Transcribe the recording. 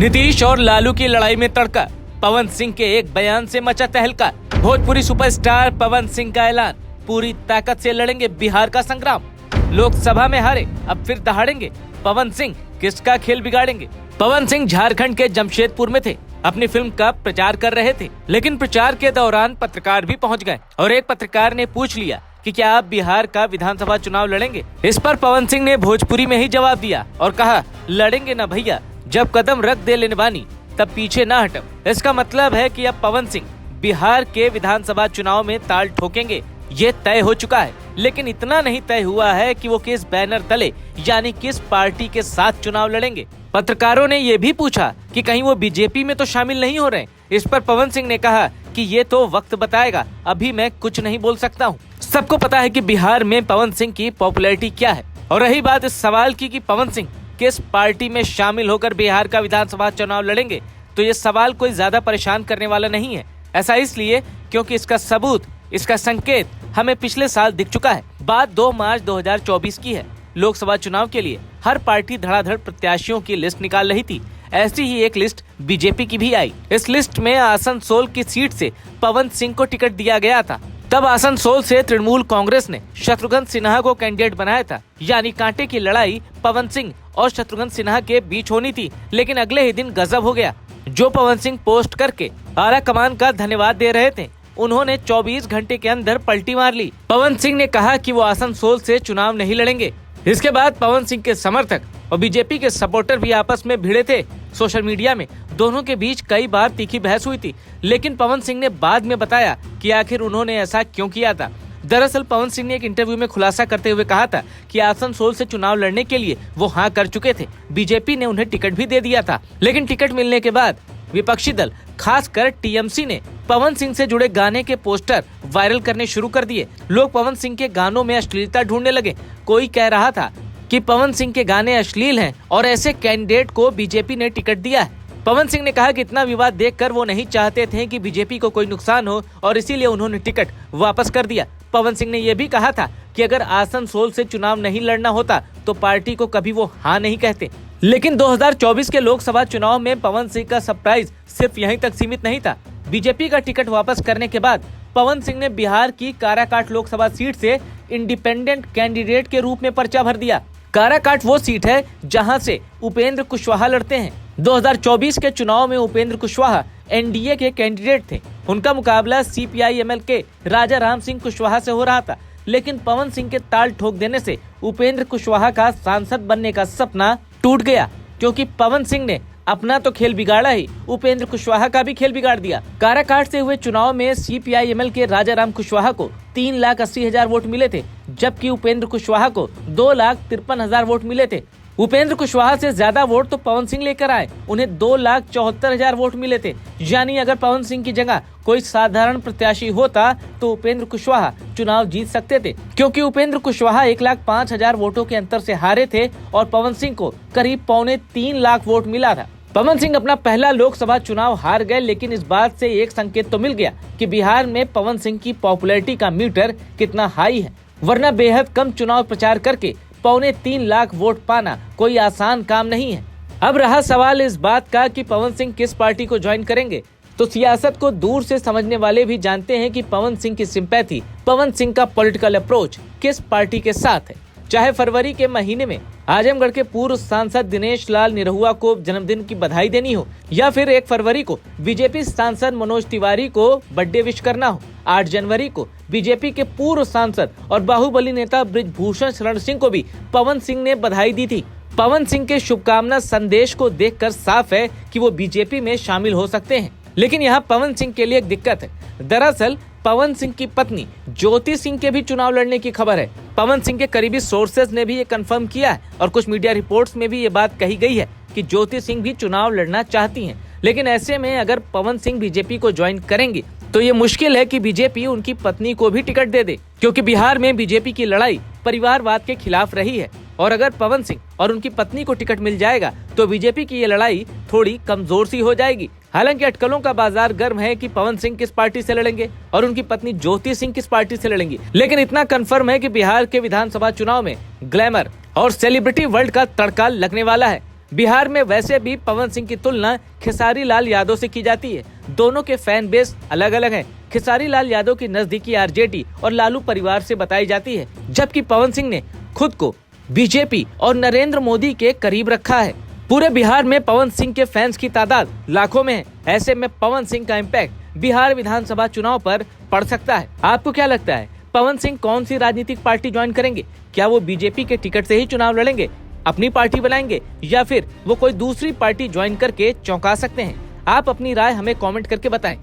नीतीश और लालू की लड़ाई में तड़का, पवन सिंह के एक बयान से मचा तहलका। भोजपुरी सुपरस्टार पवन सिंह का ऐलान, पूरी ताकत से लड़ेंगे बिहार का संग्राम। लोकसभा में हारे, अब फिर दहाड़ेंगे। पवन सिंह किसका खेल बिगाड़ेंगे। पवन सिंह झारखंड के जमशेदपुर में थे, अपनी फिल्म का प्रचार कर रहे थे, लेकिन प्रचार के दौरान पत्रकार भी पहुंच गए और एक पत्रकार ने पूछ लिया कि क्या आप बिहार का विधानसभा चुनाव लड़ेंगे। इस पर पवन सिंह ने भोजपुरी में ही जवाब दिया और कहा, लड़ेंगे ना भैया, जब कदम रख दे लेने बानी तब पीछे ना हटम। इसका मतलब है कि अब पवन सिंह बिहार के विधानसभा चुनाव में ताल ठोकेंगे, ये तय हो चुका है। लेकिन इतना नहीं तय हुआ है कि वो किस बैनर तले यानी किस पार्टी के साथ चुनाव लड़ेंगे। पत्रकारों ने ये भी पूछा कि कहीं वो बीजेपी में तो शामिल नहीं हो रहे। इस पर पवन सिंह ने कहा कि ये तो वक्त बताएगा, अभी मैं कुछ नहीं बोल सकता हूँ। सबको पता है कि बिहार में पवन सिंह की पॉपुलैरिटी क्या है। और रही बात इस सवाल की कि पवन सिंह किस पार्टी में शामिल होकर बिहार का विधानसभा चुनाव लड़ेंगे, तो ये सवाल कोई ज्यादा परेशान करने वाला नहीं है। ऐसा इसलिए क्योंकि इसका सबूत, इसका संकेत हमें पिछले साल दिख चुका है। बात 2 मार्च 2024 की है। लोकसभा चुनाव के लिए हर पार्टी धड़ाधड़ प्रत्याशियों की लिस्ट निकाल रही थी। ऐसी ही एक लिस्ट बीजेपी की भी आई। इस लिस्ट में आसनसोल की सीट से पवन सिंह को टिकट दिया गया था। तब आसनसोल से तृणमूल कांग्रेस ने शत्रुघ्न सिन्हा को कैंडिडेट बनाया था, यानी कांटे की लड़ाई पवन सिंह और शत्रुघ्न सिन्हा के बीच होनी थी। लेकिन अगले ही दिन गजब हो गया। जो पवन सिंह पोस्ट करके आला कमान का धन्यवाद दे रहे थे, उन्होंने 24 घंटे के अंदर पलटी मार ली। पवन सिंह ने कहा कि वो आसनसोल से चुनाव नहीं लड़ेंगे। इसके बाद पवन सिंह के समर्थक और बीजेपी के सपोर्टर भी आपस में भिड़े थे। सोशल मीडिया में दोनों के बीच कई बार तीखी बहस हुई थी, लेकिन पवन सिंह ने बाद में बताया कि आखिर उन्होंने ऐसा क्यों किया था। दरअसल पवन सिंह ने एक इंटरव्यू में खुलासा करते हुए कहा था कि आसनसोल से चुनाव लड़ने के लिए वो हाँ कर चुके थे। बीजेपी ने उन्हें टिकट भी दे दिया था, लेकिन टिकट मिलने के बाद विपक्षी दल खासकर टीएमसी ने पवन सिंह से जुड़े गाने के पोस्टर वायरल करने शुरू कर दिए। लोग पवन सिंह के गानों में अश्लीलता ढूंढने लगे। कोई कह रहा था कि पवन सिंह के गाने अश्लील हैं और ऐसे कैंडिडेट को बीजेपी ने टिकट दिया है। पवन सिंह ने कहा कि इतना विवाद देखकर वो नहीं चाहते थे कि बीजेपी को कोई नुकसान हो और इसीलिए उन्होंने टिकट वापस कर दिया। पवन सिंह ने यह भी कहा था कि अगर आसनसोल से चुनाव नहीं लड़ना होता तो पार्टी को कभी वो हाँ नहीं कहते। लेकिन 2024 के लोकसभा चुनाव में पवन सिंह का सरप्राइज सिर्फ यहीं तक सीमित नहीं था। बीजेपी का टिकट वापस करने के बाद पवन सिंह ने बिहार की काराकाट लोकसभा सीट से इंडिपेंडेंट कैंडिडेट के रूप में पर्चा भर दिया। काराकाट वो सीट है जहां से उपेंद्र कुशवाहा लड़ते हैं। 2024 के चुनाव में उपेंद्र कुशवाहा एनडीए के कैंडिडेट थे। उनका मुकाबला सीपीआई-एमएल के राजा राम सिंह कुशवाहा से हो रहा था, लेकिन पवन सिंह के ताल ठोक देने से उपेंद्र कुशवाहा का सांसद बनने का सपना टूट गया, क्योंकि पवन सिंह ने अपना तो खेल बिगाड़ा ही, उपेंद्र कुशवाहा का भी खेल बिगाड़ दिया। काराकाट से हुए चुनाव में सीपीआई-एमएल के राजा राम कुशवाहा को 3,80,000 वोट मिले थे, जबकि उपेंद्र कुशवाहा को 2,53,000 वोट मिले थे। उपेंद्र कुशवाहा से ज्यादा वोट तो पवन सिंह लेकर आए, उन्हें 2,74,000 वोट मिले थे। यानी अगर पवन सिंह की जगह कोई साधारण प्रत्याशी होता तो उपेंद्र कुशवाहा चुनाव जीत सकते थे, क्योंकि उपेंद्र कुशवाहा 1,05,000 वोटों के अंतर से हारे थे और पवन सिंह को करीब 2.25 लाख वोट मिला था। पवन सिंह अपना पहला लोकसभा चुनाव हार गए, लेकिन इस बात से एक संकेत तो मिल गया कि बिहार में पवन सिंह की पॉपुलैरिटी का मीटर कितना हाई है। वरना बेहद कम चुनाव प्रचार करके 2.25 लाख वोट पाना कोई आसान काम नहीं है। अब रहा सवाल इस बात का कि पवन सिंह किस पार्टी को ज्वाइन करेंगे, तो सियासत को दूर से समझने वाले भी जानते हैं कि पवन सिंह की सिंपैथी, पवन सिंह का पॉलिटिकल अप्रोच किस पार्टी के साथ है। चाहे फरवरी के महीने में आजमगढ़ के पूर्व सांसद दिनेश लाल निरहुआ को जन्मदिन की बधाई देनी हो, या फिर 1 फरवरी को बीजेपी सांसद मनोज तिवारी को बर्थडे विश करना हो, 8 जनवरी को बीजेपी के पूर्व सांसद और बाहुबली नेता बृजभूषण शरण सिंह को भी पवन सिंह ने बधाई दी थी। पवन सिंह के शुभकामना संदेश को देखकर साफ है कि वो बीजेपी में शामिल हो सकते हैं। लेकिन यहाँ पवन सिंह के लिए एक दिक्कत है। दरअसल पवन सिंह की पत्नी ज्योति सिंह के भी चुनाव लड़ने की खबर है। पवन सिंह के करीबी सोर्सेज ने भी ये कंफर्म किया है और कुछ मीडिया रिपोर्ट्स में भी ये बात कही गई है कि ज्योति सिंह भी चुनाव लड़ना चाहती हैं। लेकिन ऐसे में अगर पवन सिंह बीजेपी को ज्वाइन करेंगे तो ये मुश्किल है कि बीजेपी उनकी पत्नी को भी टिकट दे दे, क्योंकि बिहार में बीजेपी की लड़ाई परिवारवाद के खिलाफ रही है। और अगर पवन सिंह और उनकी पत्नी को टिकट मिल जाएगा तो बीजेपी की ये लड़ाई थोड़ी कमजोर सी हो जाएगी। हालांकि अटकलों का बाजार गर्म है कि पवन सिंह किस पार्टी से लड़ेंगे और उनकी पत्नी ज्योति सिंह किस पार्टी से लड़ेंगी। लेकिन इतना कंफर्म है कि बिहार के विधानसभा चुनाव में ग्लैमर और सेलिब्रिटी वर्ल्ड का तड़का लगने वाला है। बिहार में वैसे भी पवन सिंह की तुलना खेसारी लाल यादव से की जाती है। दोनों के फैन बेस अलग अलग हैं। खेसारी लाल यादव की नजदीकी आरजेडी और लालू परिवार से बताई जाती है, जबकि पवन सिंह ने खुद को बीजेपी और नरेंद्र मोदी के करीब रखा है। पूरे बिहार में पवन सिंह के फैंस की तादाद लाखों में है। ऐसे में पवन सिंह का इम्पैक्ट बिहार विधानसभा चुनाव पर पड़ सकता है। आपको क्या लगता है, पवन सिंह कौन सी राजनीतिक पार्टी ज्वाइन करेंगे? क्या वो बीजेपी के टिकट से ही चुनाव लड़ेंगे, अपनी पार्टी बनाएंगे, या फिर वो कोई दूसरी पार्टी ज्वाइन करके चौंका सकते हैं? आप अपनी राय हमें कमेंट करके बताएं।